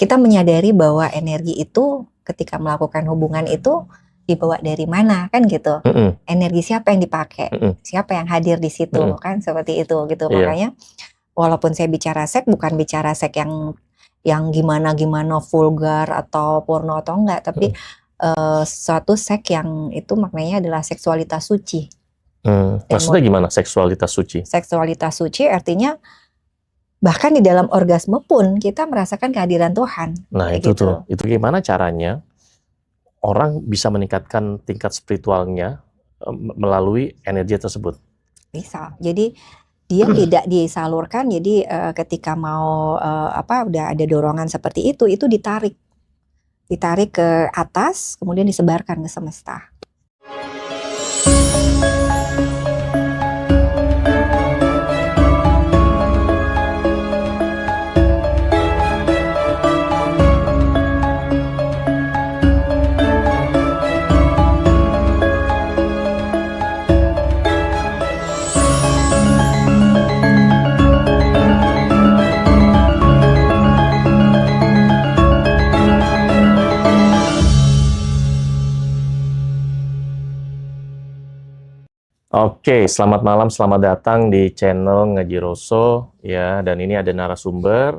kita menyadari bahwa energi itu ketika melakukan hubungan itu dibawa dari mana kan gitu. Energi siapa yang dipakai, siapa yang hadir di situ kan seperti itu gitu. Iya. Makanya walaupun saya bicara seks bukan bicara seks yang gimana vulgar atau porno atau enggak, tapi suatu seks yang itu maknanya adalah seksualitas suci. Maksudnya gimana seksualitas suci? Seksualitas suci artinya bahkan di dalam orgasme pun kita merasakan kehadiran Tuhan. Nah itu gitu. Tuh, itu gimana caranya orang bisa meningkatkan tingkat spiritualnya melalui energi tersebut? Bisa, jadi dia tidak disalurkan, jadi ketika mau udah ada dorongan seperti itu ditarik ke atas, kemudian disebarkan ke semesta. Oke, selamat malam, selamat datang di channel Ngajiroso ya. Dan ini ada narasumber.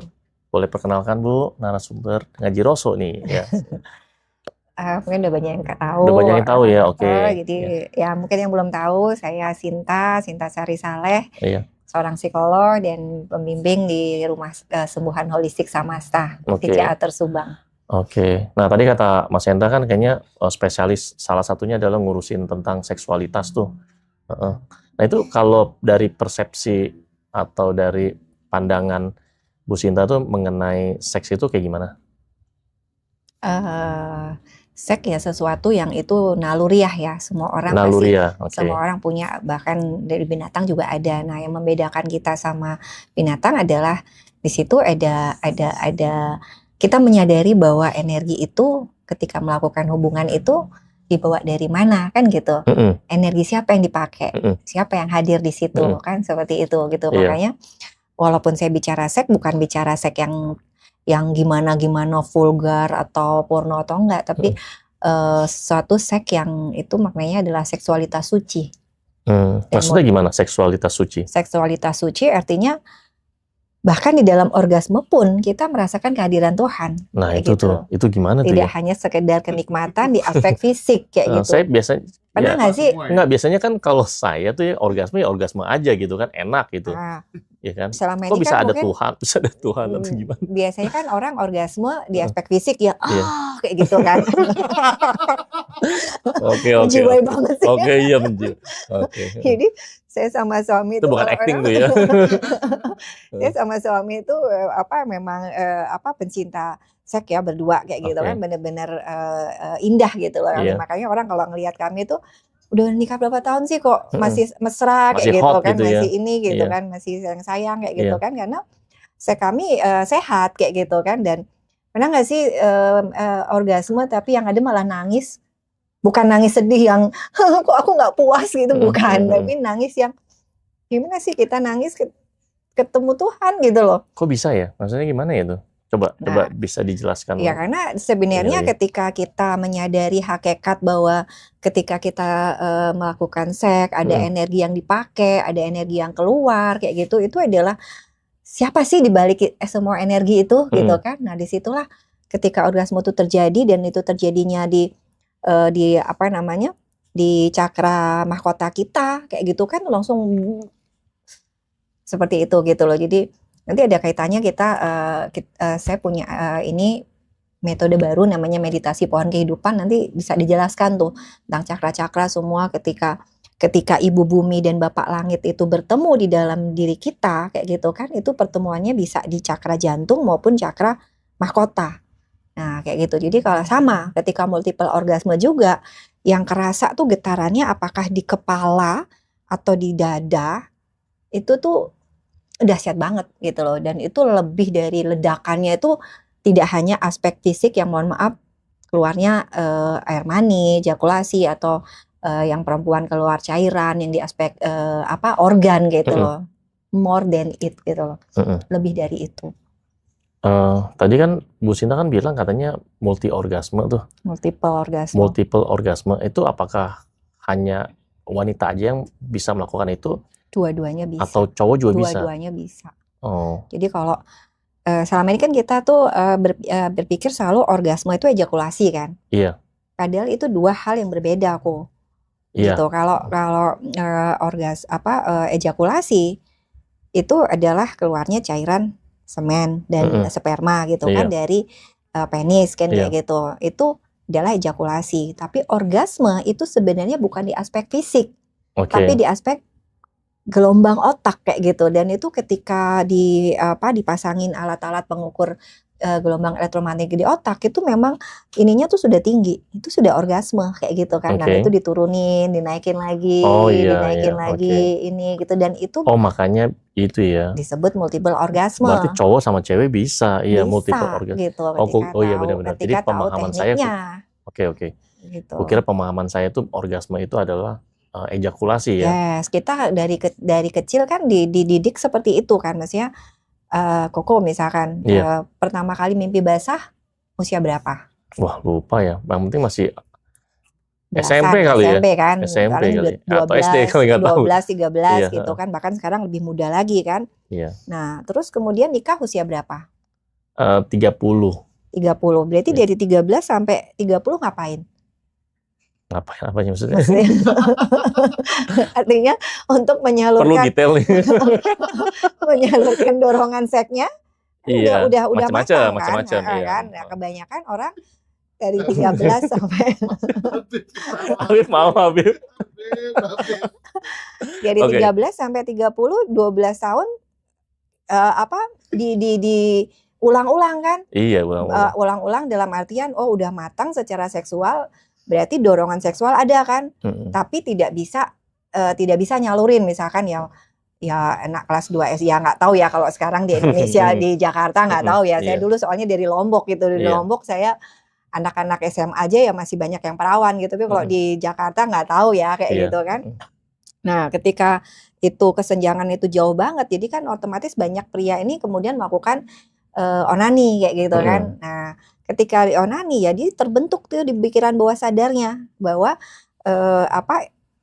Boleh perkenalkan Bu, narasumber Ngajiroso nih ya. Mungkin udah banyak yang tahu. Udah banyak yang tahu ya, oke. Jadi ya mungkin yang belum tahu, saya Sinta Sari Saleh, seorang psikolog dan pembimbing di Rumah Sembuhan Holistik Samasta, Teater Subang. Oke, nah tadi kata Mas Hendra kan kayaknya spesialis salah satunya adalah ngurusin tentang seksualitas tuh. Nah itu kalau dari persepsi atau dari pandangan Bu Sinta tuh mengenai seks itu kayak gimana? Seks ya sesuatu yang itu naluriah ya, semua orang semua orang punya, bahkan dari binatang juga ada. Nah yang membedakan kita sama binatang adalah di situ ada kita menyadari bahwa energi itu ketika melakukan hubungan itu dibawa dari mana kan gitu. Energi siapa yang dipakai, siapa yang hadir di situ kan seperti itu gitu. Makanya walaupun saya bicara seks bukan bicara seks yang gimana vulgar atau porno atau enggak, tapi suatu seks yang itu maknanya adalah seksualitas suci. Maksudnya gimana seksualitas suci? Seksualitas suci artinya bahkan di dalam orgasme pun kita merasakan kehadiran Tuhan. Nah itu gitu. Tuh, itu gimana tuh ya? Tidak hanya sekedar kenikmatan di aspek fisik kayak gitu. Saya biasanya pernah nggak sih? Enggak, biasanya kan kalau saya tuh ya orgasme aja gitu kan, enak gitu. Ya kan? Kok bisa kan ada Tuhan, bisa ada Tuhan atau gimana? Biasanya kan orang orgasme di aspek fisik ya, kayak gitu kan. Menjiwai banget sih. Iya menjiwai. Jadi saya sama suami itu bukan acting tuh ya. Saya sama suami itu memang pencinta seks ya, berdua kayak gitu kan, bener-bener indah gitu loh. Makanya orang kalau ngelihat kami tuh udah nikah berapa tahun sih kok masih mesra kayak gitu kan, gitu masih ini gitu kan, masih sayang kayak gitu kan, karena kami sehat kayak gitu kan. Dan pernah nggak sih orgasme tapi yang ada malah nangis, bukan nangis sedih yang kok aku nggak puas gitu, bukan, tapi nangis yang gimana sih kita nangis ketemu Tuhan gitu loh. Kok bisa ya? Maksudnya gimana ya tuh? Coba bisa dijelaskan. Ya karena sebenarnya ketika kita menyadari hakikat bahwa ketika kita melakukan seks ada energi yang dipakai, ada energi yang keluar kayak gitu, itu adalah siapa sih dibalik semua energi itu gitu kan. Nah disitulah ketika orgasme itu terjadi, dan itu terjadinya di di cakra mahkota kita kayak gitu kan, langsung seperti itu gitu loh. Jadi nanti ada kaitannya saya punya ini metode baru namanya meditasi pohon kehidupan, nanti bisa dijelaskan tuh tentang cakra-cakra semua. Ketika Ibu Bumi dan Bapak Langit itu bertemu di dalam diri kita kayak gitu kan, itu pertemuannya bisa di cakra jantung maupun cakra mahkota. Nah kayak gitu. Jadi kalau sama ketika multiple orgasme juga yang kerasa tuh getarannya apakah di kepala atau di dada, itu tuh dahsyat banget gitu loh. Dan itu lebih dari ledakannya itu tidak hanya aspek fisik yang mohon maaf keluarnya air mani, ejakulasi, atau yang perempuan keluar cairan yang di aspek organ gitu loh. More than it gitu loh. Lebih dari itu. Tadi kan Bu Sinta kan bilang katanya multi orgasme tuh. Multiple orgasme. Multiple orgasme itu apakah hanya wanita aja yang bisa melakukan itu Dua-duanya bisa. atau cowok juga bisa? Dua-duanya bisa. Oh, Jadi kalau selama ini kan kita tuh berpikir selalu orgasme itu ejakulasi kan. iya, Padahal itu dua hal yang berbeda kok. iya, Gitu. Kalau ejakulasi itu adalah keluarnya cairan semen dan Mm-mm. sperma gitu Iya. kan dari penis kan Iya. kayak gitu. Itu adalah ejakulasi. Tapi orgasme itu sebenarnya bukan di aspek fisik, Oke. tapi di aspek gelombang otak kayak gitu. Dan itu ketika dipasangin alat-alat pengukur gelombang elektromagnetik di otak, itu memang ininya tuh sudah tinggi, itu sudah orgasme kayak gitu kan. Nah Oke. itu diturunin, dinaikin lagi, Oh iya, dinaikin iya, lagi ini gitu, dan itu Oh makanya itu ya. disebut multiple orgasme. Berarti cowok sama cewek bisa, iya multiple Bisa orgasme. gitu Oh, ketika iya tahu, benar-benar. Jadi ketika tahu pemahaman saya tuh, tekniknya oke. gitu. Kukira pemahaman saya tuh orgasme itu adalah ejakulasi ya. Yes, kita dari kecil kan dididik seperti itu kan, maksudnya Koko misalkan Iya. pertama kali mimpi basah usia berapa? Wah lupa ya. Yang penting masih Belasan, SMP kali ya. SMP kan, SMP paling kali. Atau SD kali nggak tahu. 12, 13 Iya, gitu kan, bahkan sekarang lebih muda lagi kan. Iya. Nah, terus kemudian nikah usia berapa? 30. 30. Berarti Iya. dari 13 sampai 30 ngapain? Ngapain apanya maksudnya? Artinya untuk Perlu menyalurkan detail nih. menyalurkan dorongan seksnya Iya. udah Macam-macam, matang macam-macam. kan. Iya. Kan? Nah, kebanyakan orang dari 13 sampai Habib mau Habib. dari Oke. 13 sampai 30, 12 tahun di ulang-ulang kan. Iya, ulang-ulang. Ulang-ulang dalam artian udah matang secara seksual, berarti dorongan seksual ada kan. Tapi tidak bisa nyalurin, misalkan ya anak kelas 2 SD, ya nggak tahu ya kalau sekarang di Indonesia di Jakarta nggak tahu ya. Saya Iya. dulu soalnya dari Lombok gitu, di Iya. Lombok saya anak-anak SMA aja ya masih banyak yang perawan gitu, tapi kalau di Jakarta nggak tahu ya kayak Iya. gitu kan. Nah, ketika itu kesenjangan itu jauh banget, jadi kan otomatis banyak pria ini kemudian melakukan onani kayak gitu kan. Nah, ketika onani ya dia terbentuk tuh di pikiran bawah sadarnya bahwa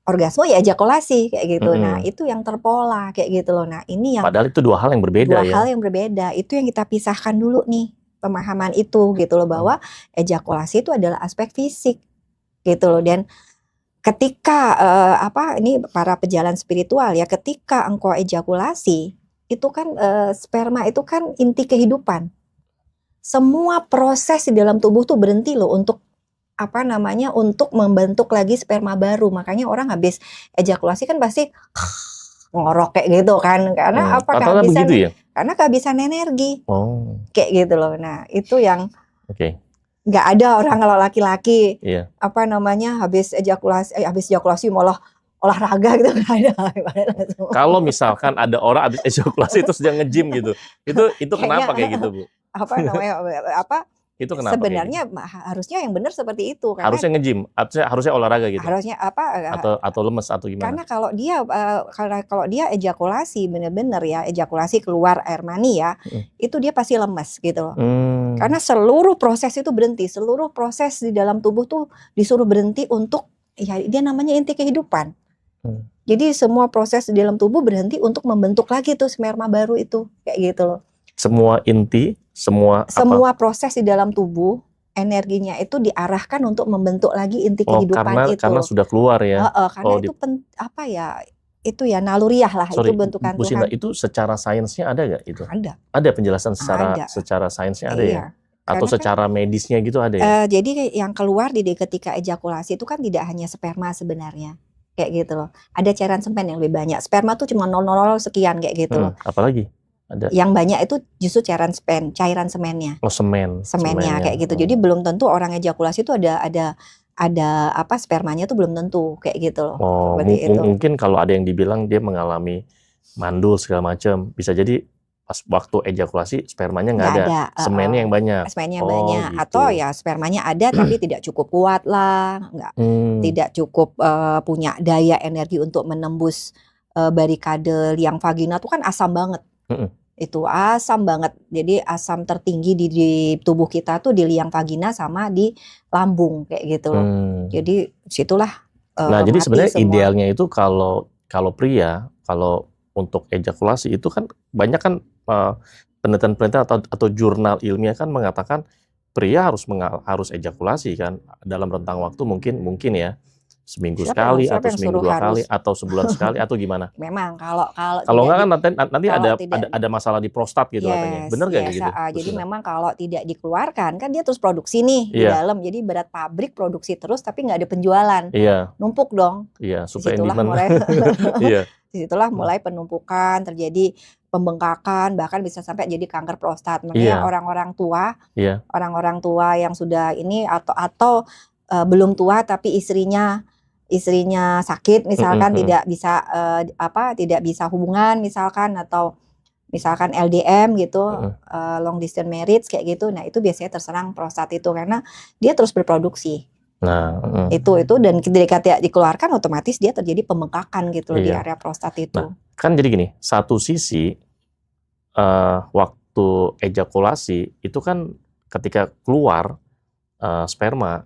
orgasme ya ejakulasi kayak gitu. Nah, itu yang terpola kayak gitu loh. Nah, ini yang Padahal itu dua hal yang berbeda dua ya. hal yang berbeda. Itu yang kita pisahkan dulu nih, pemahaman itu gitu loh, bahwa ejakulasi itu adalah aspek fisik gitu loh. Dan ketika ini para pejalan spiritual ya, ketika engkau ejakulasi itu kan sperma itu kan inti kehidupan. Semua proses di dalam tubuh tuh berhenti loh untuk untuk membentuk lagi sperma baru. Makanya orang habis ejakulasi kan pasti ngorok kayak gitu kan, karena kehabisan, begitu ya? Karena kehabisan energi. Oh. Kayak gitu loh. Nah, itu yang Oke. nggak ada orang kalau laki-laki Iya. habis ejakulasi malah olahraga gitu, nggak ada. Kalau misalkan ada orang habis ejakulasi itu sedang nge-gym gitu, itu kenapa kayak gitu, Bu? Itu kenapa? Sebenarnya harusnya yang benar seperti itu. Karena harusnya nge-gym, harusnya olahraga gitu. Harusnya atau lemes atau gimana? Karena kalau dia ejakulasi benar-benar ya, ejakulasi keluar air mani ya, itu dia pasti lemes gitu loh. Karena seluruh proses itu berhenti, seluruh proses di dalam tubuh tuh disuruh berhenti untuk ya dia namanya inti kehidupan. Jadi semua proses di dalam tubuh berhenti untuk membentuk lagi tuh sperma baru itu kayak gitu loh. Semua inti, semua proses di dalam tubuh energinya itu diarahkan untuk membentuk lagi inti kehidupan itu. Karena sudah keluar ya. Karena itu itu ya naluriah lah. Itu bentukan Bu Sinta, Tuhan. itu secara sainsnya ada nggak itu? Ada Penjelasan secara sainsnya ada ya? Atau Karena secara medisnya gitu ada ya? Jadi yang keluar ketika ejakulasi itu kan tidak hanya sperma sebenarnya. Kayak gitu loh. Ada cairan semen yang lebih banyak. Sperma tuh cuma 0,00 sekian kayak gitu loh. Apalagi? Ada. Yang banyak itu justru cairan semennya. Oh, semennya kayak gitu. Jadi belum tentu orang ejakulasi itu ada spermanya tuh belum tentu kayak gitu loh. Oh, mungkin kalau ada yang dibilang dia mengalami mandul segala macam, bisa jadi pas waktu ejakulasi spermanya nggak ada. Semennya yang banyak. Semennya banyak. Gitu. Atau ya spermanya ada tapi tidak cukup kuat lah, tidak cukup punya daya energi untuk menembus barikade liang vagina tuh kan asam banget. Itu asam banget. Jadi asam tertinggi di tubuh kita tuh di liang vagina sama di lambung kayak gitu loh. Jadi situlah Nah, jadi mati sebenarnya semua. idealnya itu kalau pria, kalau untuk ejakulasi itu kan banyak kan penelitian-penelitian atau jurnal ilmiah kan mengatakan pria harus ejakulasi kan dalam rentang waktu mungkin ya seminggu sekali Siapa atau yang seminggu suruh 2 kali harus? atau sebulan sekali atau gimana? Memang kalau Kalau tidak enggak kan nanti kalau ada tidak ada masalah di prostat gitu katanya. yes, Bener nggak kayak yes, gitu, Bu jadi Sinta? memang kalau tidak dikeluarkan kan dia terus produksi nih di Iya, dalam. Jadi berat pabrik produksi terus tapi nggak ada penjualan. iya, Numpuk dong. iya, supply and Disitulah demand. mulai Iya. disitulah mulai penumpukan, terjadi pembengkakan, bahkan bisa sampai jadi kanker prostat. Makanya Iya, iya. orang-orang tua yang sudah ini atau belum tua tapi istrinya sakit misalkan tidak bisa tidak bisa hubungan misalkan atau misalkan LDM gitu, long distance marriage kayak gitu. Nah, itu biasanya terserang prostat itu karena dia terus berproduksi. Nah, Itu dan ketika tidak dikeluarkan otomatis dia terjadi pembengkakan gitu di iya. area prostat Nah, itu. kan jadi gini, satu sisi waktu ejakulasi itu kan ketika keluar sperma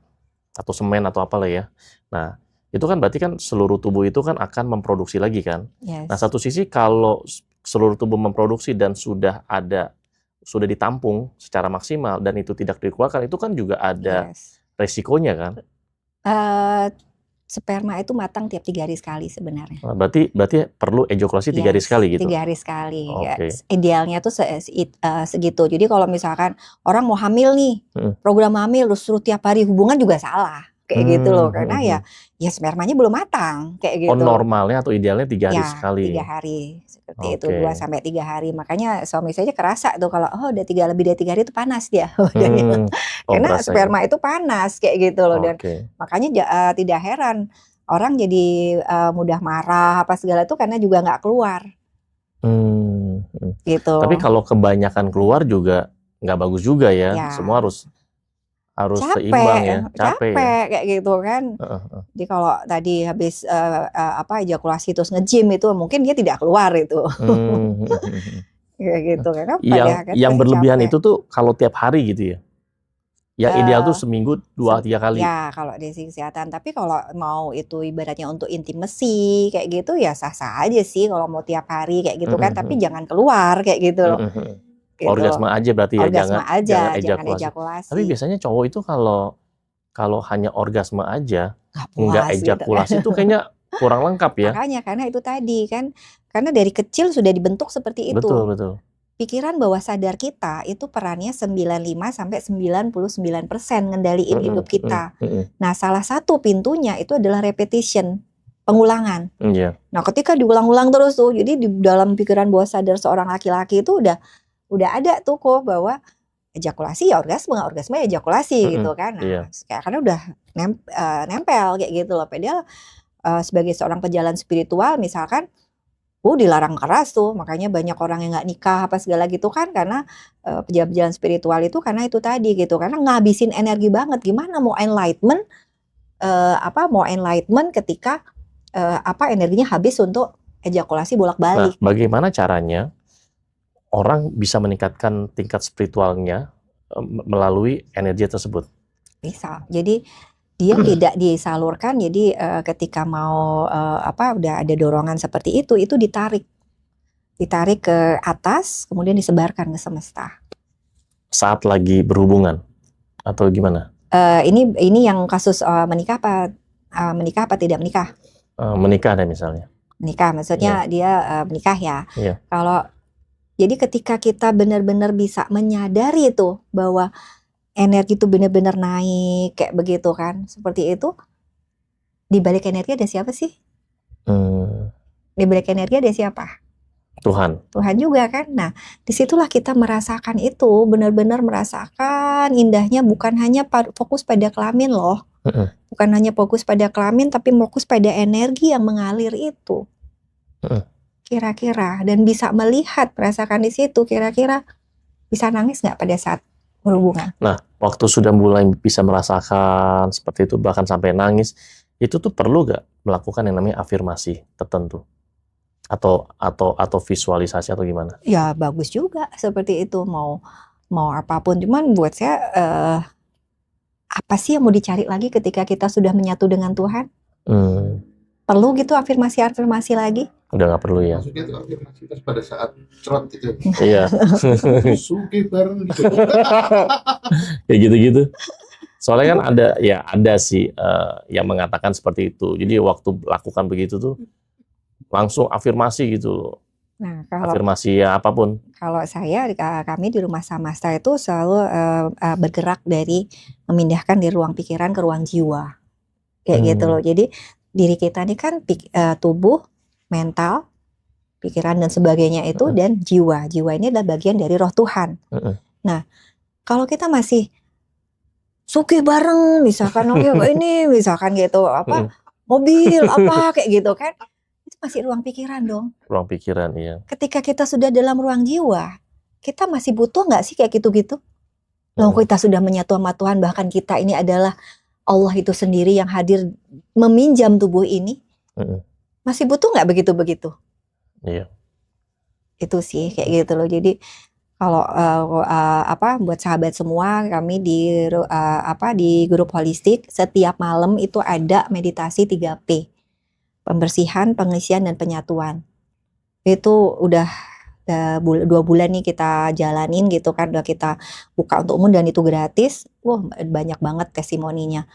atau semen atau apalah ya. Nah, itu kan berarti kan seluruh tubuh itu kan akan memproduksi lagi kan. Nah, Yes. satu sisi kalau seluruh tubuh memproduksi dan sudah ditampung secara maksimal dan itu tidak dikeluarkan, itu kan juga ada Yes. resikonya kan. Sperma itu matang tiap 3 hari sekali sebenarnya. Nah, berarti perlu ejakulasi 3 hari Yes, sekali gitu. 3 hari sekali. Ya, Oke. idealnya tuh segitu. Jadi kalau misalkan orang mau hamil nih, program hamil terus suruh tiap hari hubungan juga salah. Kayak gitu loh. Karena ya spermanya belum matang kayak Oh, gitu. normalnya atau idealnya 3 hari Ya, sekali. 3 hari seperti itu, Oke. 2 sampai 3 hari. Makanya suami saya kerasa tuh kalau udah lebih dari 3 hari itu panas dia. Oh, Karena berasa ya. sperma itu panas kayak gitu loh. Dan Oke. makanya tidak heran orang jadi mudah marah apa segala itu karena juga nggak keluar gitu. Tapi kalau kebanyakan keluar juga nggak bagus juga ya. Ya. Semua harus seimbang ya. Capek ya. kayak gitu kan. Jadi kalau tadi habis ejakulasi terus nge-gym itu mungkin dia tidak keluar itu. Kayak gitu karena pada akhirnya Yang berlebihan capek. itu tuh kalau tiap hari gitu ya. Yang ideal tuh seminggu 2-3 kali. Ya kalau dari sisi kesehatan. Tapi kalau mau itu ibaratnya untuk intimasi kayak gitu ya sah-sah aja sih kalau mau tiap hari kayak gitu kan. Tapi jangan keluar kayak gitu loh. Gitu. Orgasme aja berarti ya, jangan ejakulasi. Tapi biasanya cowok itu kalau hanya orgasme aja, nggak ejakulasi itu kayaknya kurang lengkap ya. Makanya karena itu tadi kan, karena dari kecil sudah dibentuk seperti itu. Betul. Pikiran bawah sadar kita itu perannya 95 sampai 99% ngendaliin hidup kita. Nah, salah satu pintunya itu adalah repetition, pengulangan. Nah, ketika diulang-ulang terus tuh, jadi di dalam pikiran bawah sadar seorang laki-laki itu udah ada tuh kok bahwa ejakulasi ya orgasme ya ejakulasi gitu kan. Nah, karena udah nempel kayak gitu loh. Padahal sebagai seorang pejalan spiritual misalkan dilarang keras tuh, makanya banyak orang yang nggak nikah apa segala gitu kan karena pejalan spiritual itu karena itu tadi gitu, karena ngabisin energi banget. Gimana mau enlightenment ketika energinya habis untuk ejakulasi bolak-balik. Nah, bagaimana caranya orang bisa meningkatkan tingkat spiritualnya melalui energi tersebut? Bisa. Jadi dia tidak disalurkan. Jadi ketika mau udah ada dorongan seperti itu ditarik ke atas, kemudian disebarkan ke semesta. Saat lagi berhubungan atau gimana? Ini yang kasus menikah apa tidak menikah? Menikah deh misalnya. Menikah, maksudnya dia menikah ya. Jadi ketika kita benar-benar bisa menyadari itu bahwa energi itu benar-benar naik kayak begitu kan, seperti itu, di balik energi ada siapa sih? Di balik energi ada siapa? Tuhan juga kan. Nah, disitulah kita merasakan itu, benar-benar merasakan indahnya, bukan hanya fokus pada kelamin loh, bukan hanya fokus pada kelamin, tapi fokus pada energi yang mengalir itu. Kira-kira, dan bisa merasakan di situ, kira-kira bisa nangis nggak pada saat berhubungan? Nah, waktu sudah mulai bisa merasakan seperti itu, bahkan sampai nangis, itu tuh perlu nggak melakukan yang namanya afirmasi tertentu? atau visualisasi atau gimana? Ya bagus juga seperti itu, mau apapun. Cuman buat saya apa sih yang mau dicari lagi ketika kita sudah menyatu dengan Tuhan? Perlu gitu afirmasi-afirmasi lagi? Udah nggak perlu ya. Maksudnya itu afirmasi pas pada saat cerot gitu. Iya. Sugih bareng gitu. Kayak gitu-gitu. Soalnya kan ada sih yang mengatakan seperti itu. Jadi waktu lakukan begitu tuh langsung afirmasi gitu. Nah, kalau Afirmasi ya apapun. kalau kami di Rumah Samasta itu selalu bergerak dari memindahkan dari ruang pikiran ke ruang jiwa. Kayak gitu loh. Jadi diri kita ini kan tubuh, mental, pikiran dan sebagainya itu dan jiwa. Jiwa ini adalah bagian dari roh Tuhan. Nah, kalau kita masih sugih bareng misalkan ini misalkan gitu mobil apa kayak gitu kan, itu masih ruang pikiran dong. Ruang pikiran, iya. Ketika kita sudah dalam ruang jiwa, kita masih butuh nggak sih kayak gitu-gitu? Loh, kita sudah menyatu sama Tuhan, bahkan kita ini adalah Allah itu sendiri yang hadir meminjam tubuh ini. Masih butuh nggak begitu-begitu? Iya. Itu sih kayak gitu loh. Jadi kalau buat sahabat semua, kami di grup holistik setiap malam itu ada meditasi 3P. Pembersihan, pengisian, dan penyatuan. Itu udah 2 bulan nih kita jalanin gitu kan, udah kita buka untuk umum dan itu gratis. Wah, banyak banget testimoninya.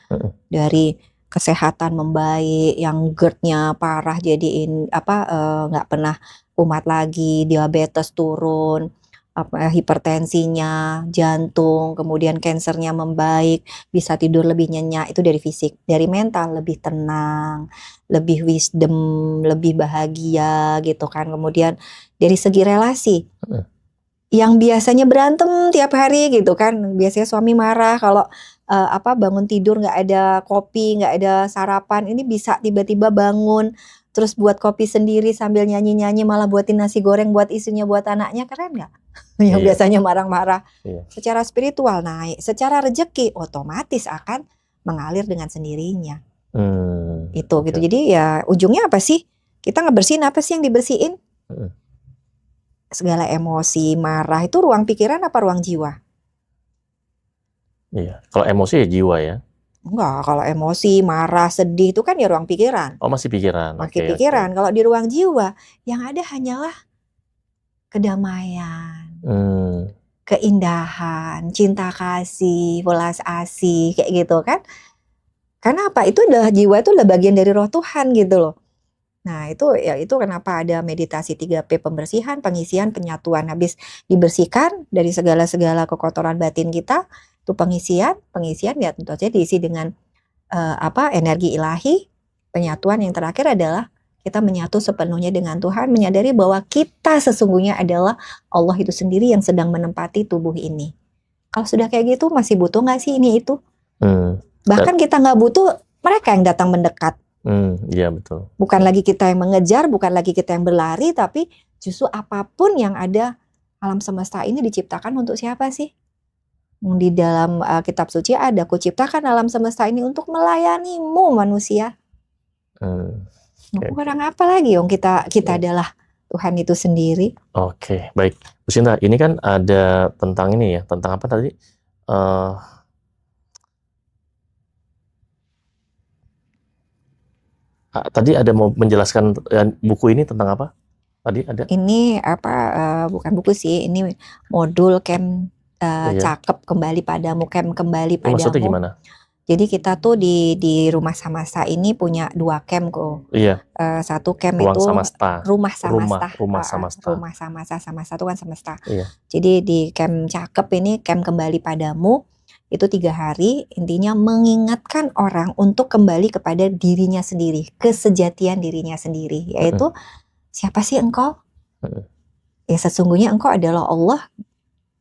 Dari kesehatan membaik, yang GERD-nya parah jadiin nggak pernah kumat lagi, diabetes turun, hipertensinya, jantung, kemudian kansernya membaik, bisa tidur lebih nyenyak. Itu dari fisik. Dari mental lebih tenang, lebih wisdom, lebih bahagia gitu kan. Kemudian dari segi relasi, yang biasanya berantem tiap hari gitu kan, biasanya suami marah kalau bangun tidur nggak ada kopi, nggak ada sarapan, ini bisa tiba-tiba bangun terus buat kopi sendiri sambil nyanyi-nyanyi, malah buatin nasi goreng buat istrinya, buat anaknya. Keren nggak? Yang biasanya marah-marah. Secara spiritual naik, secara rezeki otomatis akan mengalir dengan sendirinya. Itu gitu. Jadi ya ujungnya apa sih? Kita ngebersihin apa sih yang dibersihin? Segala emosi, marah itu ruang pikiran apa ruang jiwa? Iya. Kalau emosi ya jiwa ya. Enggak, kalau emosi, marah, sedih itu kan ya ruang pikiran. Oh, masih pikiran. Masih pikiran. Kalau di ruang jiwa, yang ada hanyalah kedamaian, keindahan, cinta kasih, welas asih, kayak gitu kan. Karena apa? Itu adalah jiwa, itu adalah bagian dari roh Tuhan gitu loh. Nah, itu kenapa ada meditasi 3P, pembersihan, pengisian, penyatuan. Habis dibersihkan dari segala-segala kekotoran batin kita, itu pengisian ya tentu saja diisi dengan energi ilahi. Penyatuan yang terakhir adalah kita menyatu sepenuhnya dengan Tuhan, menyadari bahwa kita sesungguhnya adalah Allah itu sendiri yang sedang menempati tubuh ini. Kalau sudah kayak gitu, masih butuh nggak sih ini itu? Bahkan kita nggak butuh, mereka yang datang mendekat. Iya betul. Bukan lagi kita yang mengejar, bukan lagi kita yang berlari, tapi justru apapun yang ada, alam semesta ini diciptakan untuk siapa sih? Di dalam kitab suci ada, kuciptakan alam semesta ini untuk melayanimu manusia. Kurang apa lagi? Kita adalah Tuhan itu sendiri. Oke, baik. Bu Sinta, ini kan ada tentang ini ya, tentang apa tadi? Tadi ada mau menjelaskan buku ini tentang apa? Tadi ada? Ini bukan buku sih, ini modul camp cakep kembali padamu, camp kembali padamu. Maksudnya gimana? Jadi kita tuh di Rumah Samasta ini punya 2 camp kok. Iya. Satu camp Ruang itu Samasta. Rumah Samasta. Rumah Samasta. Rumah Samasta itu kan semesta. Iya. Jadi di camp cakep ini, camp kembali padamu, itu 3 hari, intinya mengingatkan orang untuk kembali kepada dirinya sendiri, kesejatian dirinya sendiri, yaitu siapa sih engkau? Ya sesungguhnya engkau adalah Allah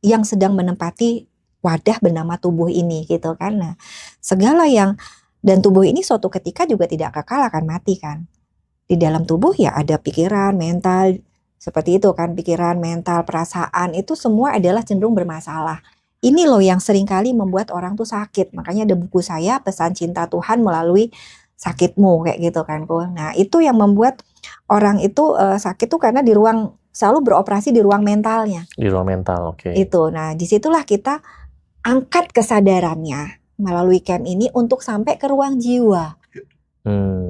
yang sedang menempati wadah bernama tubuh ini gitu kan. Nah, segala yang, dan tubuh ini suatu ketika juga tidak kekal, akan mati kan. Di dalam tubuh ya ada pikiran, mental, seperti itu kan, pikiran, mental, perasaan, itu semua adalah cenderung bermasalah. Ini loh yang seringkali membuat orang tuh sakit. Makanya ada buku saya, Pesan Cinta Tuhan Melalui Sakitmu, kayak gitu kan. Nah, itu yang membuat orang itu sakit tuh karena di ruang, selalu beroperasi di ruang mentalnya. Di ruang mental, oke. Itu. Nah, disitulah kita angkat kesadarannya melalui camp ini untuk sampai ke ruang jiwa.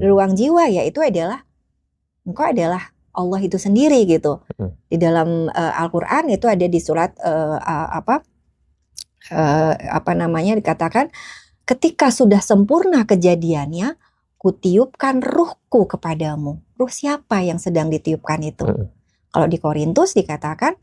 Ruang jiwa yaitu adalah engkau adalah Allah itu sendiri gitu. Di dalam Al-Qur'an itu ada di surat dikatakan ketika sudah sempurna kejadiannya, kutiupkan ruhku kepadamu. Ruh siapa yang sedang ditiupkan itu? Kalau di Korintus dikatakan,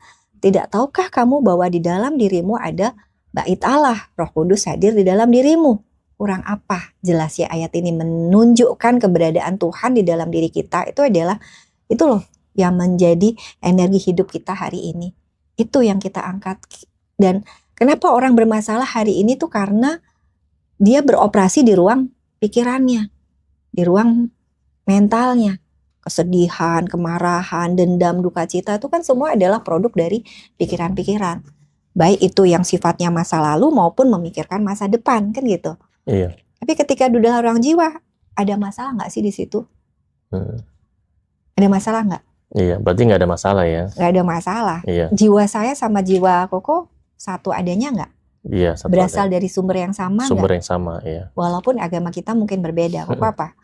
tidak tahukah kamu bahwa di dalam dirimu ada bait Allah, Roh Kudus hadir di dalam dirimu. Kurang apa? Jelas ya ayat ini menunjukkan keberadaan Tuhan di dalam diri kita. Itu adalah, itu loh yang menjadi energi hidup kita hari ini. Itu yang kita angkat. Dan kenapa orang bermasalah hari ini tuh karena dia beroperasi di ruang pikirannya, di ruang mentalnya. Kesedihan, kemarahan, dendam, duka cita itu kan semua adalah produk dari pikiran-pikiran. Baik itu yang sifatnya masa lalu maupun memikirkan masa depan, kan gitu. Iya. Tapi ketika di dalam ruang jiwa, ada masalah nggak sih di situ? Ada masalah nggak? Iya, berarti nggak ada masalah ya? Nggak ada masalah. Iya. Jiwa saya sama jiwa Koko satu adanya nggak? Iya, satu Berasal ada. dari sumber yang sama Sumber nggak? yang sama, iya. Walaupun agama kita mungkin berbeda. Koko apa?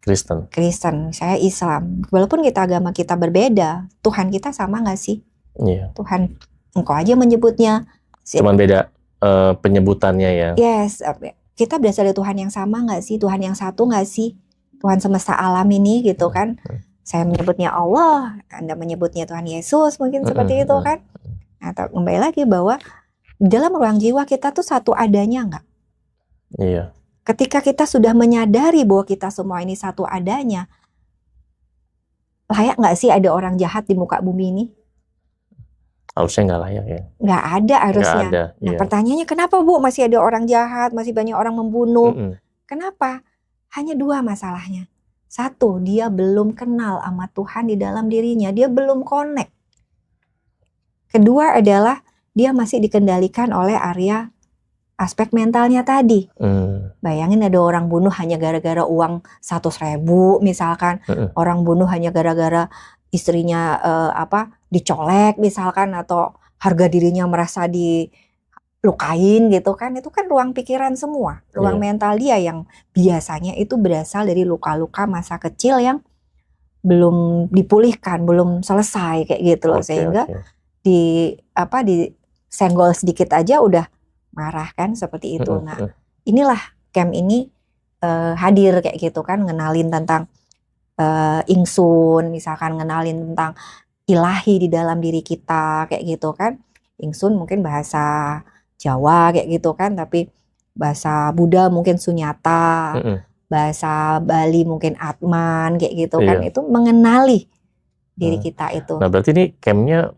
Kristen, saya Islam. Walaupun agama kita berbeda, Tuhan kita sama nggak sih? Iya. Tuhan, engkau aja menyebutnya. Cuman beda penyebutannya ya. Yes, kita berasal dari Tuhan yang sama nggak sih? Tuhan yang satu nggak sih? Tuhan semesta alam ini gitu kan? Saya menyebutnya Allah, Anda menyebutnya Tuhan Yesus, mungkin seperti itu kan? Atau kembali lagi bahwa dalam ruang jiwa kita tuh satu adanya nggak? Iya. Ketika kita sudah menyadari bahwa kita semua ini satu adanya, layak nggak sih ada orang jahat di muka bumi ini? Harusnya nggak layak ya. Nggak ada harusnya. Nggak ada, Nah iya. pertanyaannya kenapa Bu masih ada orang jahat, masih banyak orang membunuh? Kenapa? Hanya dua masalahnya. Satu, dia belum kenal sama Tuhan di dalam dirinya, dia belum connect. Kedua adalah dia masih dikendalikan oleh area aspek mentalnya tadi. Bayangin ada orang bunuh hanya gara-gara uang 100.000 misalkan. Orang bunuh hanya gara-gara istrinya dicolek misalkan, atau harga dirinya merasa dilukain gitu kan. Itu kan ruang pikiran semua. Ruang mental dia yang biasanya itu berasal dari luka-luka masa kecil yang belum dipulihkan, belum selesai kayak gitu loh. Sehingga disenggol sedikit aja udah marah kan, seperti itu. Nah, inilah camp ini hadir kayak gitu kan, ngenalin tentang ingsun, misalkan ngenalin tentang ilahi di dalam diri kita kayak gitu kan. Ingsun mungkin bahasa Jawa kayak gitu kan, tapi bahasa Buddha mungkin sunyata, bahasa Bali mungkin atman kayak gitu kan. Itu mengenali diri kita itu. Nah, berarti ini campnya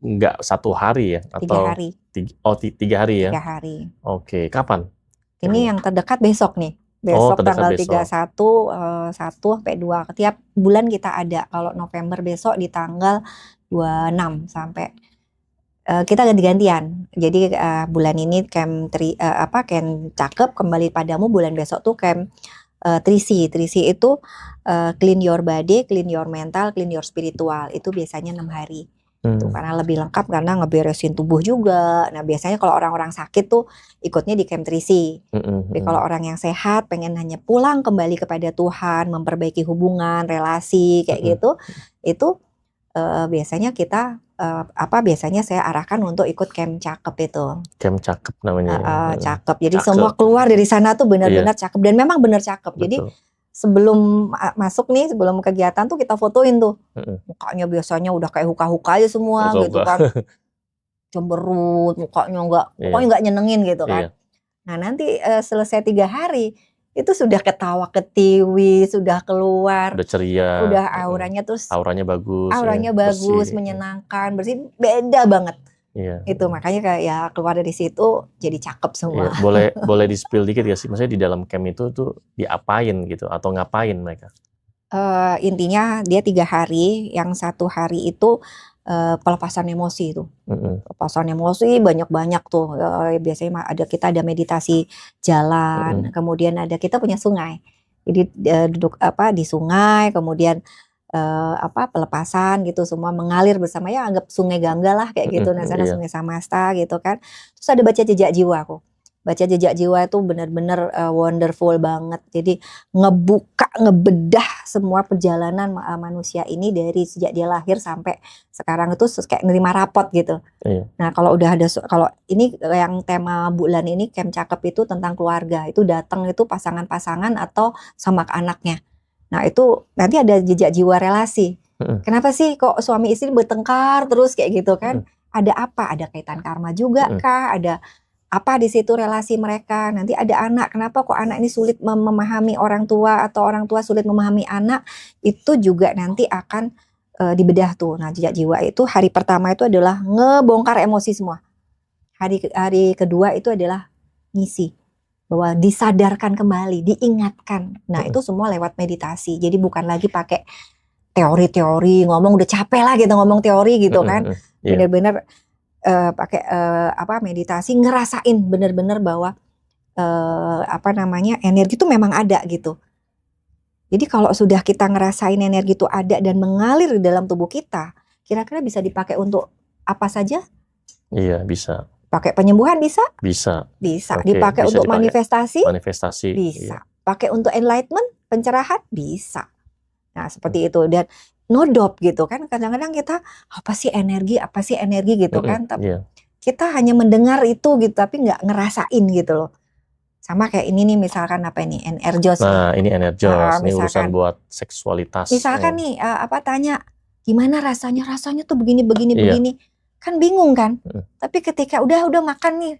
nggak 1 hari ya? Atau 3 hari. 3 hari ya? 3 hari. Oke, kapan? Ini yang terdekat besok nih. Besok tanggal 31, 1 sampai 2. Tiap bulan kita ada. Kalau November besok di tanggal 26 sampai kita ganti-gantian. Jadi bulan ini camp camp cakep kembali padamu, bulan besok tuh camp Trisi. Trisi itu clean your body, clean your mental, clean your spiritual. Itu biasanya 6 hari. Tuh, karena lebih lengkap karena ngeberesin tubuh juga. Nah biasanya kalau orang-orang sakit tuh ikutnya di camp Trisi. Tapi kalau orang yang sehat pengen hanya pulang kembali kepada Tuhan, memperbaiki hubungan, relasi kayak gitu, itu biasanya kita biasanya saya arahkan untuk ikut camp cakep itu. Camp cakep namanya. Cakep. Jadi semua keluar dari sana tuh benar-benar cakep, dan memang benar cakep. Betul. Jadi sebelum masuk nih, sebelum kegiatan tuh kita fotoin tuh. Mukanya biasanya udah kayak huka-huka aja semua gitu kan. Cemberut, mukanya pokoknya nggak nyenengin gitu kan. Nah nanti selesai 3 hari, itu sudah ketawa ketiwi, sudah keluar. Udah ceria. Udah auranya terus. Auranya bagus. Auranya bagus, bersih, menyenangkan, bersih, beda banget. Iya. Itu makanya kayak ya keluar dari situ jadi cakep semua. Iya. Boleh di-spill dikit gak sih? Maksudnya di dalam camp itu tuh diapain gitu atau ngapain mereka? Intinya dia 3 hari, yang 1 hari itu pelepasan emosi itu. Pelepasan emosi banyak-banyak tuh. Biasanya kita ada meditasi jalan, kemudian kita punya sungai. Jadi duduk di sungai, kemudian pelepasan gitu, semua mengalir bersama, ya anggap Sungai Gangga lah kayak gitu, nah sana Iya. Sungai Samasta gitu kan. Terus ada baca jejak jiwa aku. Baca jejak jiwa itu benar-benar wonderful banget. Jadi ngebuka, ngebedah semua perjalanan manusia ini dari sejak dia lahir sampai sekarang itu kayak nerima rapot gitu. Iya. Nah, kalau udah ada, kalau ini yang tema bulan ini Camp Cakep itu tentang keluarga. Itu datang itu pasangan-pasangan atau sama anaknya. Nah, itu nanti ada jejak jiwa relasi. Kenapa sih kok suami istri bertengkar terus kayak gitu kan? Ada apa? Ada kaitan karma juga kah? Ada apa di situ relasi mereka? Nanti ada anak. Kenapa kok anak ini sulit memahami orang tua atau orang tua sulit memahami anak? Itu juga nanti akan dibedah tuh. Nah, jejak jiwa itu hari pertama itu adalah ngebongkar emosi semua. Hari kedua itu adalah ngisi, bahwa disadarkan kembali, diingatkan. Nah, itu semua lewat meditasi. Jadi bukan lagi pakai teori-teori, ngomong udah capek lah gitu ngomong teori gitu kan. Bener-bener pakai meditasi, ngerasain bener-bener bahwa energi itu memang ada gitu. Jadi kalau sudah kita ngerasain energi itu ada dan mengalir di dalam tubuh kita, kira-kira bisa dipakai untuk apa saja? Iya, bisa. Pakai penyembuhan bisa? Bisa. Bisa. Oke, Dipakai bisa untuk dipakai. manifestasi? Manifestasi. Bisa. Iya. Pakai untuk enlightenment, pencerahan? Bisa. Nah, seperti itu. Dan nodop gitu kan, kadang-kadang kita apa sih energi gitu kan, tapi kita hanya mendengar itu gitu, tapi nggak ngerasain gitu loh. Sama kayak ini nih, misalkan apa ini, energos. Nah, ini energos, ini misalkan, urusan buat seksualitas. Misalkan nih, tanya, gimana rasanya tuh begini, begini, kan bingung kan. Tapi ketika udah makan nih,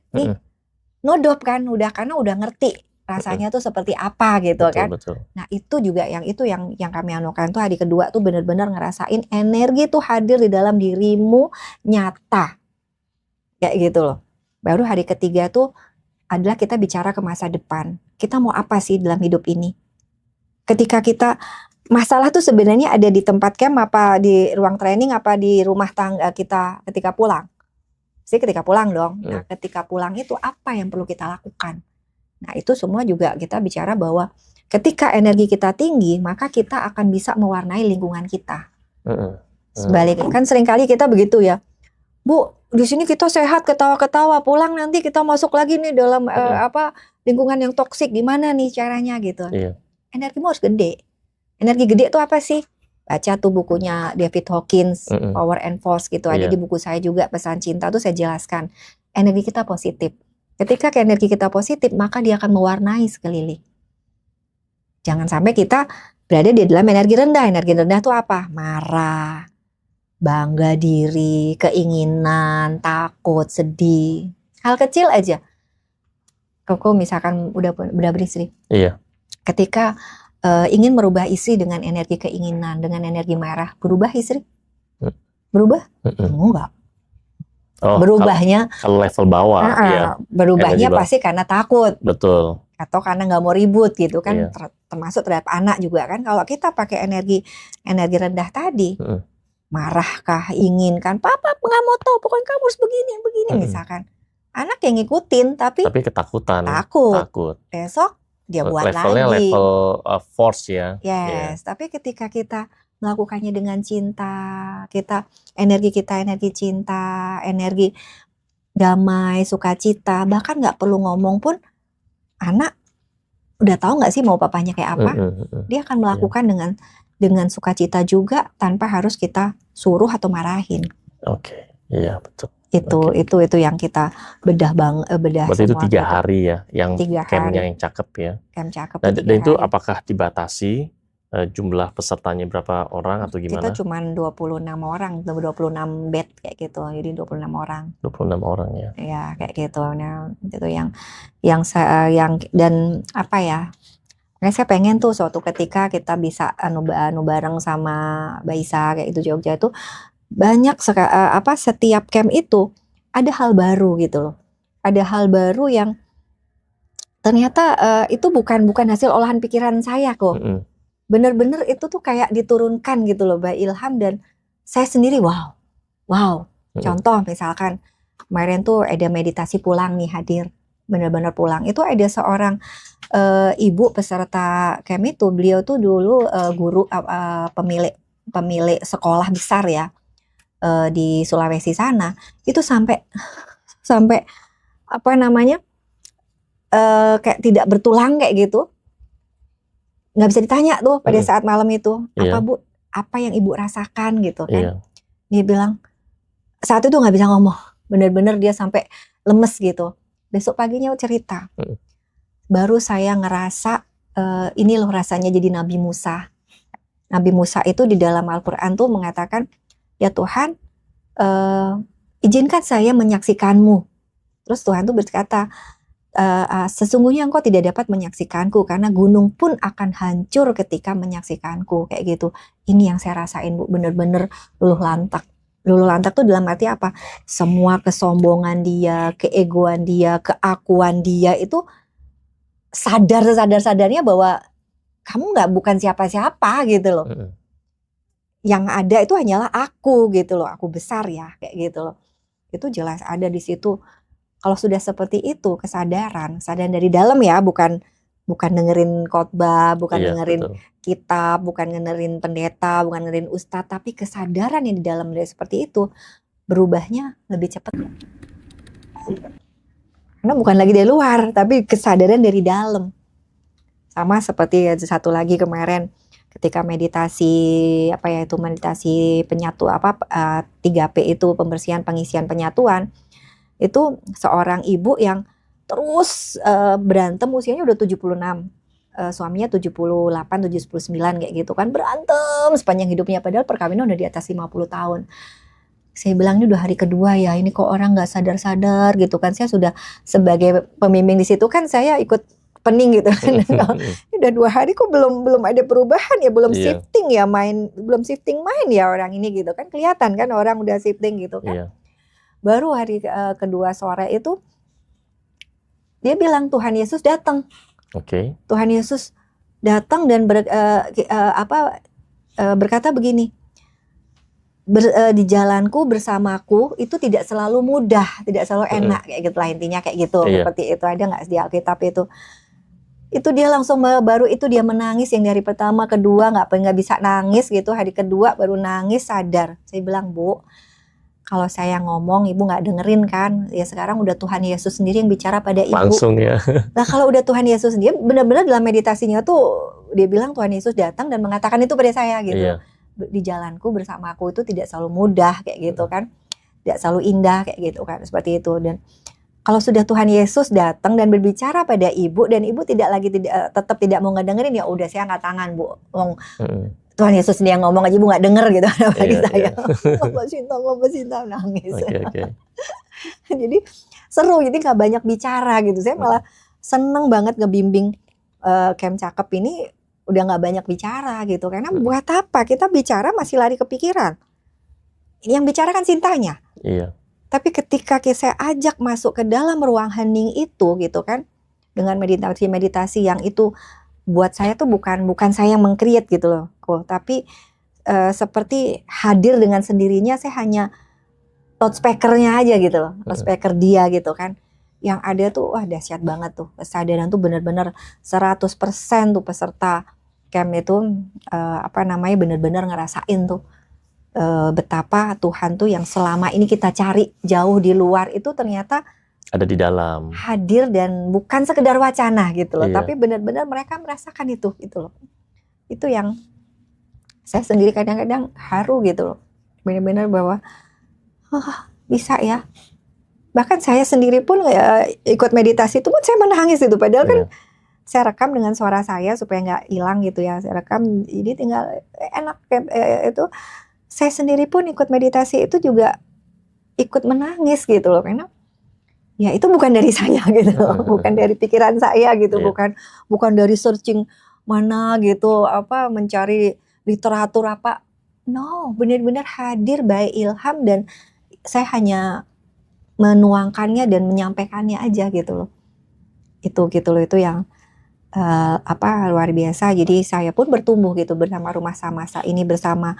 nodop kan, karena udah ngerti rasanya tuh seperti apa gitu kan. Betul. Nah, itu juga yang kami anukan tuh hari kedua tuh benar-benar ngerasain energi tuh hadir di dalam dirimu nyata. Kayak gitu loh. Baru hari ketiga tuh adalah kita bicara ke masa depan. Kita mau apa sih dalam hidup ini? Ketika kita masalah tuh sebenarnya ada di tempat camp apa di ruang training apa di rumah tangga kita ketika pulang. Ketika pulang dong. Nah, ketika pulang itu apa yang perlu kita lakukan? Nah, itu semua juga kita bicara bahwa ketika energi kita tinggi, maka kita akan bisa mewarnai lingkungan kita. Sebaliknya kan seringkali kita begitu ya, Bu, di sini kita sehat, ketawa-ketawa, pulang nanti kita masuk lagi nih dalam lingkungan yang toksik, gimana nih caranya gitu. Energimu harus gede. Energi gede itu apa sih? Baca tuh bukunya David Hawkins, Power and Force gitu. Ada di buku saya juga, Pesan Cinta tuh saya jelaskan. Energi kita positif. Ketika energi kita positif, maka dia akan mewarnai sekeliling. Jangan sampai kita berada di dalam energi rendah. Energi rendah itu apa? Marah, bangga diri, keinginan, takut, sedih. Hal kecil aja. Koko misalkan udah beristri. Iya. Ketika ingin merubah istri dengan energi keinginan, dengan energi marah, berubah istri? Berubah? Enggak. Berubahnya kalau level bawah ya, berubahnya pasti karena takut, betul, atau karena nggak mau ribut gitu kan, termasuk terhadap anak juga kan. Kalau kita pakai energi rendah tadi, marahkah, inginkan, papa nggak mau tahu, pokoknya kamu harus begini misalkan, anak yang ngikutin tapi ketakutan, takut, besok dia buat levelnya lagi, level force ya. Tapi ketika kita melakukannya dengan cinta, energi cinta, energi damai, sukacita, bahkan nggak perlu ngomong pun, anak udah tahu nggak sih mau papanya kayak apa, dia akan melakukan dengan sukacita juga tanpa harus kita suruh atau marahin. Oke, iya betul. Itu yang kita bedah Berarti itu 3 hari ya, yang campnya yang cakep ya. Camp cakep. Nah, dan itu apakah dibatasi? Jumlah pesertanya berapa orang atau gimana? Kita cuma 26 orang, 26 bed kayak gitu. Jadi 26 orang. 26 orang ya. Ya, kayak gitu. Nah, itu yang dan apa ya? Nah, saya pengen tuh suatu ketika kita bisa anu bareng sama Mbak Isa kayak itu, Jogja itu banyak setiap camp itu ada hal baru gitu loh. Ada hal baru yang ternyata itu bukan hasil olahan pikiran saya kok. Bener-bener itu tuh kayak diturunkan gitu loh, Mbak Ilham, dan saya sendiri wow. Contoh misalkan kemarin tuh ada meditasi pulang nih hadir, bener-bener pulang. Itu ada seorang ibu peserta camp itu, beliau tuh dulu guru pemilik pemilik sekolah besar ya di Sulawesi sana, itu sampai apa namanya kayak tidak bertulang kayak gitu, nggak bisa ditanya tuh pada saat malam itu, apa Iya. Bu, apa yang Ibu rasakan gitu kan? Iya. Dia bilang saat itu nggak bisa ngomong, bener-bener dia sampai lemes gitu. Besok paginya cerita, baru saya ngerasa ini loh rasanya jadi Nabi Musa. Nabi Musa itu di dalam Al-Quran tuh mengatakan, ya Tuhan, izinkan saya menyaksikanmu. Terus Tuhan tuh berkata, sesungguhnya engkau tidak dapat menyaksikanku karena gunung pun akan hancur ketika menyaksikanku, kayak gitu. Ini yang saya rasain Bu, bener-bener luluh lantak. Luluh lantak tuh dalam arti apa? Semua kesombongan dia, keegoan dia, keakuan dia itu sadar-sadarnya bahwa kamu bukan siapa-siapa gitu loh. Yang ada itu hanyalah aku gitu loh, aku besar ya, kayak gitu loh. Itu jelas ada di situ. Kalau sudah seperti itu, kesadaran dari dalam ya, bukan dengerin khotbah, bukan dengerin kitab, bukan dengerin pendeta, bukan dengerin ustadz, tapi kesadaran yang di dalam dari seperti itu, berubahnya lebih cepat. Karena bukan lagi dari luar, tapi kesadaran dari dalam. Sama seperti satu lagi kemarin ketika meditasi meditasi penyatu 3P itu, pembersihan, pengisian, penyatuan. Itu seorang ibu yang terus berantem, usianya udah 76, suaminya 78, 79 kayak gitu kan, berantem sepanjang hidupnya padahal perkawinan udah di atas 50 tahun. Saya bilang ini udah hari kedua ya, ini kok orang nggak sadar-sadar gitu kan. Saya sudah sebagai pembimbing di situ kan saya ikut pening gitu kan. Ini udah 2 hari kok belum ada perubahan ya, belum shifting ya belum shifting main ya orang ini gitu kan, kelihatan kan orang udah shifting gitu kan. Baru hari kedua sore itu dia bilang Tuhan Yesus datang. Tuhan Yesus datang dan berkata begini, di jalanku bersamaku itu tidak selalu mudah, tidak selalu enak kayak gitu lah intinya, kayak gitu. Seperti itu, ada nggak di Alkitab itu? Itu dia langsung baru itu dia menangis, yang dari pertama kedua nggak bisa nangis gitu, hari kedua baru nangis sadar. Saya bilang, Bu, kalau saya ngomong ibu nggak dengerin kan, ya sekarang udah Tuhan Yesus sendiri yang bicara pada ibu. Langsung ya. Nah kalau udah Tuhan Yesus dia benar-benar dalam meditasinya tuh dia bilang Tuhan Yesus datang dan mengatakan itu pada saya gitu. Di jalanku bersamaku itu tidak selalu mudah kayak gitu kan, tidak selalu indah kayak gitu kan, seperti itu. Dan kalau sudah Tuhan Yesus datang dan berbicara pada ibu dan ibu tetap tidak mau ngedengerin, ya udah saya angkat tangan Bu. Tuhan Yesus dia ngomong aja ibu nggak denger gitu, apalagi saya. Bapak Sinta nangis. Jadi seru, jadi nggak banyak bicara gitu. Saya malah seneng banget ngebimbing Camp Cakep ini, udah nggak banyak bicara gitu. Karena buat apa kita bicara masih lari ke pikiran. Yang bicara kan Sintanya. Tapi ketika saya ajak masuk ke dalam ruang hening itu gitu kan, dengan meditasi yang itu buat saya tuh bukan saya yang meng-create gitu loh, tapi seperti hadir dengan sendirinya. Saya hanya loudspeakernya aja gitu loh, loudspeaker dia gitu kan. Yang ada tuh wah dahsyat banget tuh, kesadaran tuh benar-benar 100% tuh peserta camp itu benar-benar ngerasain tuh betapa Tuhan tuh yang selama ini kita cari jauh di luar itu ternyata ada di dalam, hadir, dan bukan sekedar wacana gitu loh, tapi benar-benar mereka merasakan itu loh. Itu yang saya sendiri kadang-kadang haru gitu loh, benar-benar bahwa bisa ya. Bahkan saya sendiri pun ikut meditasi itu pun saya menangis itu, padahal kan saya rekam dengan suara saya supaya nggak hilang gitu ya, saya rekam jadi tinggal enak itu. Saya sendiri pun ikut meditasi itu juga ikut menangis gitu loh, karena ya itu bukan dari saya gitu, bukan dari pikiran saya gitu, bukan dari searching mana gitu, mencari literatur apa, no, benar-benar hadir by ilham, dan saya hanya menuangkannya dan menyampaikannya aja gitu loh. Itu yang luar biasa. Jadi saya pun bertumbuh gitu bersama Rumah Samasa ini, bersama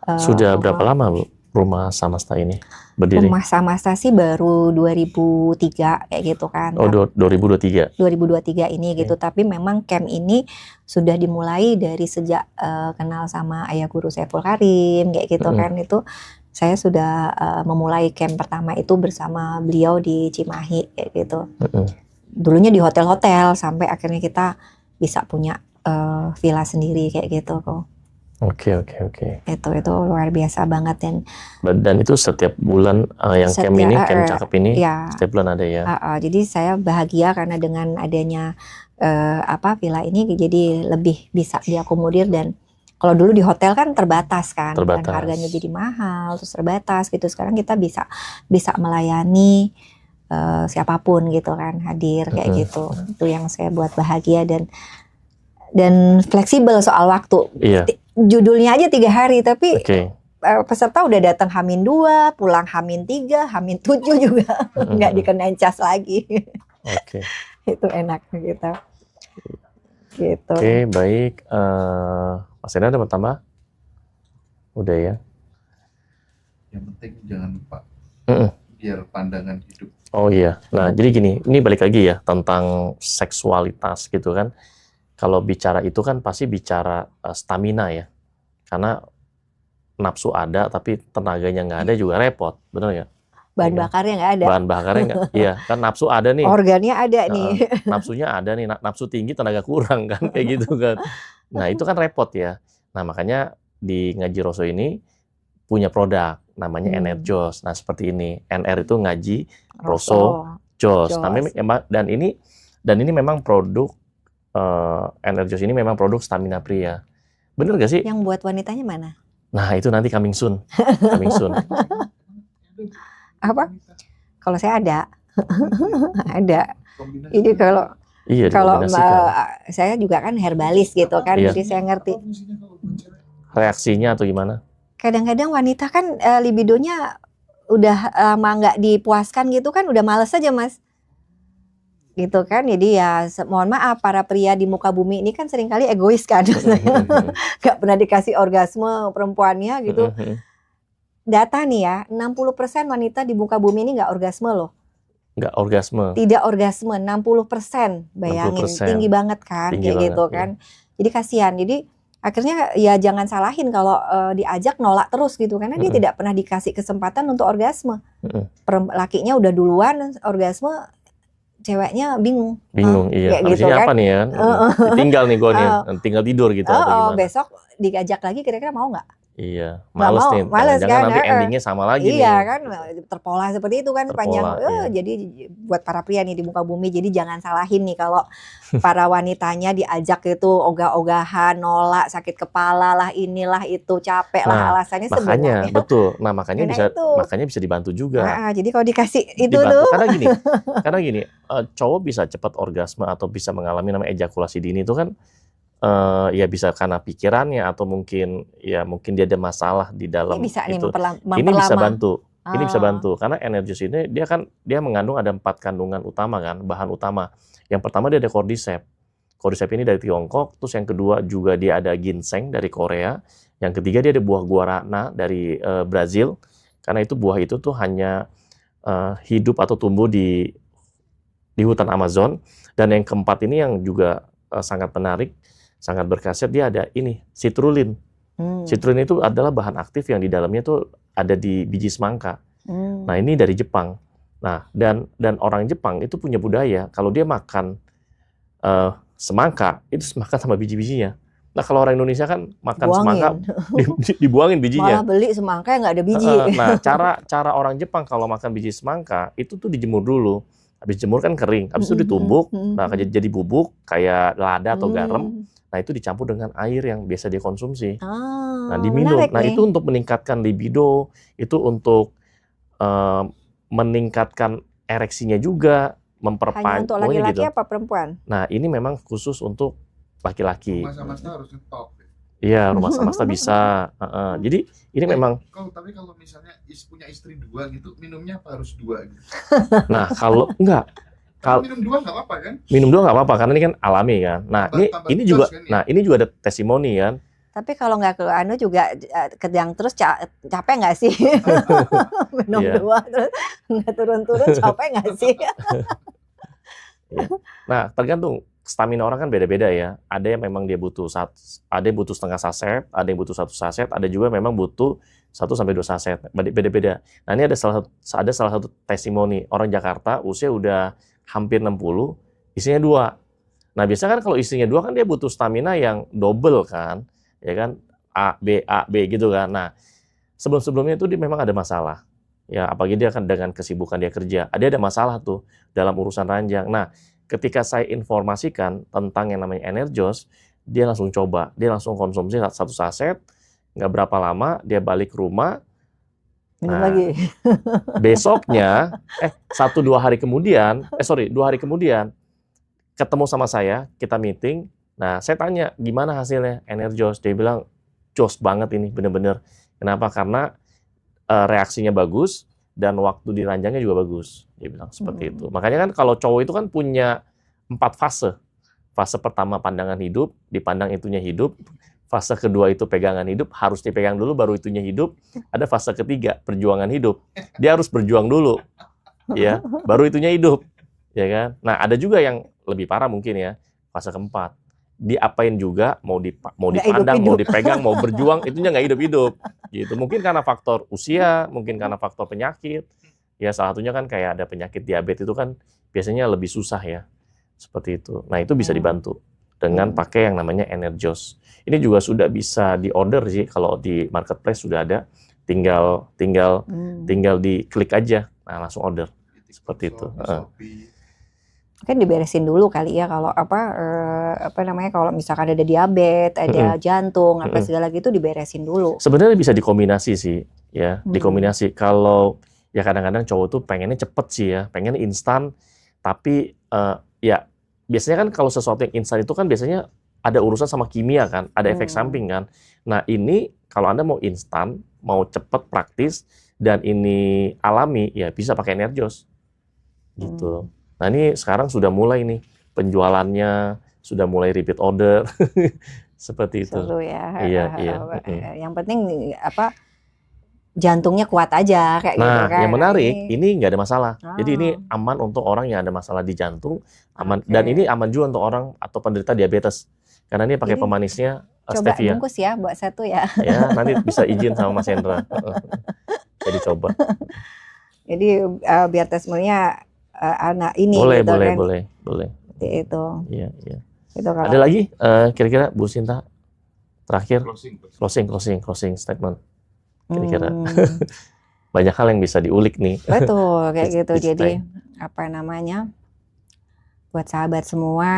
sudah berapa lama Bu Rumah Samasta ini berdiri? Rumah Samasta sih baru 2003 kayak gitu kan. Oh, 2023. 2023 ini Oke. gitu. Tapi memang camp ini sudah dimulai dari sejak kenal sama Ayah Guru Saiful Karim kayak gitu kan. Itu saya sudah memulai camp pertama itu bersama beliau di Cimahi kayak gitu. Dulunya di hotel-hotel sampai akhirnya kita bisa punya villa sendiri kayak gitu kok. Oke. Itu luar biasa banget Dan itu setiap bulan yang camp ini, camp cakep ini, ya, setiap bulan ada ya? jadi saya bahagia karena dengan adanya villa ini jadi lebih bisa diakomodir. Dan kalau dulu di hotel kan terbatas kan, dan harganya jadi mahal, terus terbatas gitu. Sekarang kita bisa melayani siapapun gitu kan, hadir kayak gitu. Itu yang saya buat bahagia dan fleksibel soal waktu. Iya. Judulnya aja 3 hari, tapi peserta udah datang H-2, pulang H-3, H-7 juga nggak dikenain cas lagi. Oke. Itu enak gitu. Oke, baik. Mas Ena ada mau tambah? Udah ya. Yang penting jangan lupa biar pandangan hidup. Oh iya. Nah, jadi gini, ini balik lagi ya tentang seksualitas gitu kan. Kalau bicara itu kan pasti bicara stamina ya. Karena nafsu ada tapi tenaganya nggak ada juga repot, benar ya? Bahan bakarnya nggak ada. Bahan bakarnya nggak, iya kan nafsu ada nih. Organnya ada nih. Nafsunya ada nih, nafsu tinggi tenaga kurang kan, kayak gitu kan. Nah itu kan repot ya. Nah makanya di Ngaji Roso ini punya produk namanya Enerjos. Nah seperti ini, NR itu Ngaji Roso Jos. Nah, dan ini memang produk Enerjos ini memang produk stamina pria. Bener gak sih? Yang buat wanitanya mana? Nah itu nanti coming soon. Coming soon. Apa? Kalau saya ada. Ada. Ini kalau saya juga kan herbalis gitu kan, jadi saya ngerti. Reaksinya atau gimana? Kadang-kadang wanita kan libidonya udah lama nggak dipuaskan gitu kan, udah males aja Mas. Gitu kan, jadi ya mohon maaf para pria di muka bumi ini kan seringkali egois kan. Nggak pernah dikasih orgasme perempuannya gitu. Data nih ya, 60% wanita di muka bumi ini nggak orgasme loh. Nggak orgasme? Tidak orgasme, 60%. Bayangin, 60%. Tinggi banget kan, tinggi kayak banget, gitu kan. Jadi kasihan, jadi akhirnya ya jangan salahin kalau diajak nolak terus gitu. Karena dia tidak pernah dikasih kesempatan untuk orgasme. Lakinya udah duluan orgasme, ceweknya bingung. Iya. Kayak gitu apa kan. nih ya? Tinggal nih gue nih, tinggal tidur gitu. Besok diajak lagi kira-kira mau nggak? Iya, males nih. kan, Jangan nanti endingnya sama lagi nih. Iya kan, terpola seperti itu kan panjang. Jadi buat para pria nih di muka bumi, jadi jangan salahin nih kalau para wanitanya diajak itu ogah-ogahan, nolak, sakit kepala lah, inilah itu, capek lah, alasannya sebenarnya. Betul. Nah makanya bisa dibantu juga. Jadi kalau dikasih itu dibantu, tuh. Karena gini, cowok bisa cepat orgasme atau bisa mengalami namanya ejakulasi dini itu kan. Ya bisa karena pikirannya atau mungkin dia ada masalah di dalam ini bisa itu. Ini bisa bantu. Ini bisa bantu karena Enerjos ini dia mengandung ada 4 kandungan utama kan, bahan utama. Yang pertama dia ada cordyceps. Cordyceps ini dari Tiongkok, terus yang kedua juga dia ada ginseng dari Korea. Yang ketiga dia ada buah guarana dari Brazil. Karena itu buah itu tuh hanya hidup atau tumbuh di hutan Amazon. Dan yang keempat ini yang juga sangat menarik, sangat berkhasiat, dia ada ini, citrulline. Citrulline itu adalah bahan aktif yang di dalamnya tuh ada di biji semangka. Nah, ini dari Jepang. Nah, dan orang Jepang itu punya budaya kalau dia makan semangka, itu makan sama biji-bijinya. Nah, kalau orang Indonesia kan makan semangka dibuangin bijinya. Malah beli semangka yang nggak ada biji. Nah, cara orang Jepang kalau makan biji semangka itu tuh dijemur dulu. Habis jemur kan kering, habis itu ditumbuk, nah jadi bubuk kayak lada atau garam. Nah itu dicampur dengan air yang biasa dia konsumsi. Nah diminum. Nah itu untuk meningkatkan libido, itu untuk meningkatkan ereksinya juga, memperpanjang. Hanya untuk laki-laki gitu. Apa perempuan? Nah ini memang khusus untuk laki-laki. Rumah Samasta harus ngetop. Iya, Rumah Samasta bisa. Jadi ini memang. Tapi kalau misalnya punya istri 2 gitu, minumnya apa harus 2 gitu? Nah kalau enggak. Kalau minum 2 nggak apa-apa kan? Minum 2 nggak apa-apa karena ini kan alami kan. Nah ini juga, kan, ya? Nah ini juga ada testimoni kan. Tapi kalau nggak ke anu juga kejang terus capek nggak sih? Minum Iya. dua terus nggak turun-turun capek nggak sih? Iya. Nah, tergantung stamina orang kan beda-beda ya. Ada yang memang dia butuh ada yang butuh setengah saset, ada yang butuh 1 saset, ada juga memang butuh 1 sampai 2 saset. Beda-beda. Nah, ini ada salah satu testimoni orang Jakarta usia udah hampir 60, isinya 2. Nah, biasanya kan kalau isinya 2 kan dia butuh stamina yang double kan, ya kan? A, B gitu kan. Nah, sebelum-sebelumnya itu dia memang ada masalah. Ya, apalagi dia kan dengan kesibukan dia kerja. Ada masalah tuh dalam urusan ranjang. Nah, ketika saya informasikan tentang yang namanya Energos, dia langsung coba. Dia langsung konsumsi 1 saset, nggak berapa lama dia balik ke rumah. Minum Nah, lagi. besoknya, 2 hari kemudian, 2 hari kemudian, ketemu sama saya, kita meeting. Nah, saya tanya, gimana hasilnya Energos? Dia bilang, jos banget ini, bener-bener. Kenapa? Karena reaksinya bagus, dan waktu di ranjangnya juga bagus. Dia bilang seperti itu. Makanya kan kalau cowok itu kan punya 4 fase. Fase pertama pandangan hidup, dipandang itunya hidup. Fase kedua itu pegangan hidup, harus dipegang dulu baru itunya hidup. Ada fase ketiga, perjuangan hidup. Dia harus berjuang dulu, ya, baru itunya hidup, ya kan? Nah, ada juga yang lebih parah mungkin ya, fase keempat. Diapain juga, mau dipandang, mau dipegang, mau berjuang, itunya nggak hidup-hidup. Gitu. Mungkin karena faktor usia, mungkin karena faktor penyakit. Ya, salah satunya kan kayak ada penyakit diabetes itu kan biasanya lebih susah ya. Seperti itu. Nah, itu bisa dibantu dengan pakai yang namanya Energos. Ini juga sudah bisa di-order sih, kalau di marketplace sudah ada. Tinggal diklik aja, nah langsung order. Seperti itu. Mungkin diberesin dulu kali ya kalau kalau misalkan ada diabetes, ada jantung, apa segala gitu diberesin dulu. Sebenarnya bisa dikombinasi sih, ya, dikombinasi. Kalau ya kadang-kadang cowok tuh pengennya cepet sih ya, pengen instan, tapi ya biasanya kan kalau sesuatu yang instan itu kan biasanya ada urusan sama kimia kan, ada efek samping kan. Nah, ini kalau Anda mau instan, mau cepet, praktis, dan ini alami, ya bisa pakai Energos. Gitu. Nah, ini sekarang sudah mulai nih penjualannya, sudah mulai repeat order. Seperti itu. Seru ya. Iya. Yang penting jantungnya kuat aja kayak gitu kan. Nah, yang menarik, ini nggak ada masalah. Jadi ini aman untuk orang yang ada masalah di jantung, aman. Dan ini aman juga untuk orang atau penderita diabetes. Karena ini pakai pemanisnya coba stevia. bungkus ya buat 1 ya. Ya, nanti bisa izin sama Mas Hendra. Jadi coba. Jadi biar testimoninya anak ini Boleh. Seperti itu. Iya. Itu kalau Ada lagi kira-kira Bu Sinta terakhir closing statement. Kira-kira banyak hal yang bisa diulik nih. betul kayak gitu. This Jadi time. buat sahabat semua,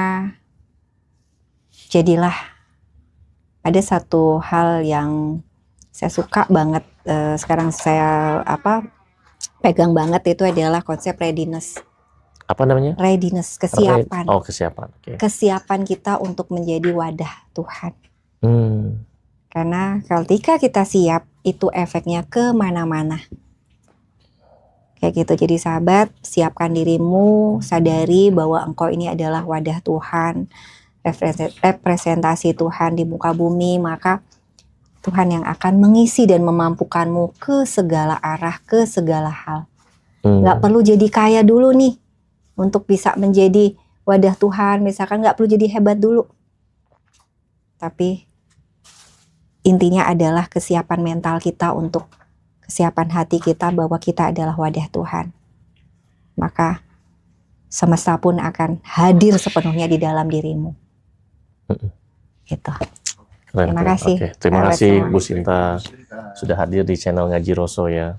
jadilah ada satu hal yang saya suka banget sekarang saya pegang banget, itu adalah konsep readiness. Apa namanya? Readiness, kesiapan. Kesiapan. Okay. Kesiapan kita untuk menjadi wadah Tuhan. Karena ketika kita siap, itu efeknya kemana-mana. Kayak gitu. Jadi sahabat, siapkan dirimu, sadari bahwa engkau ini adalah wadah Tuhan, representasi Tuhan di muka bumi, maka Tuhan yang akan mengisi dan memampukanmu ke segala arah, ke segala hal. Gak perlu jadi kaya dulu nih, untuk bisa menjadi wadah Tuhan, misalkan gak perlu jadi hebat dulu. Tapi intinya adalah kesiapan mental kita, untuk kesiapan hati kita bahwa kita adalah wadah Tuhan. Maka semesta pun akan hadir sepenuhnya di dalam dirimu. Gitu. Keren. Terima kasih. Terima kasih Bu Sinta sudah hadir di channel Ngaji Roso ya.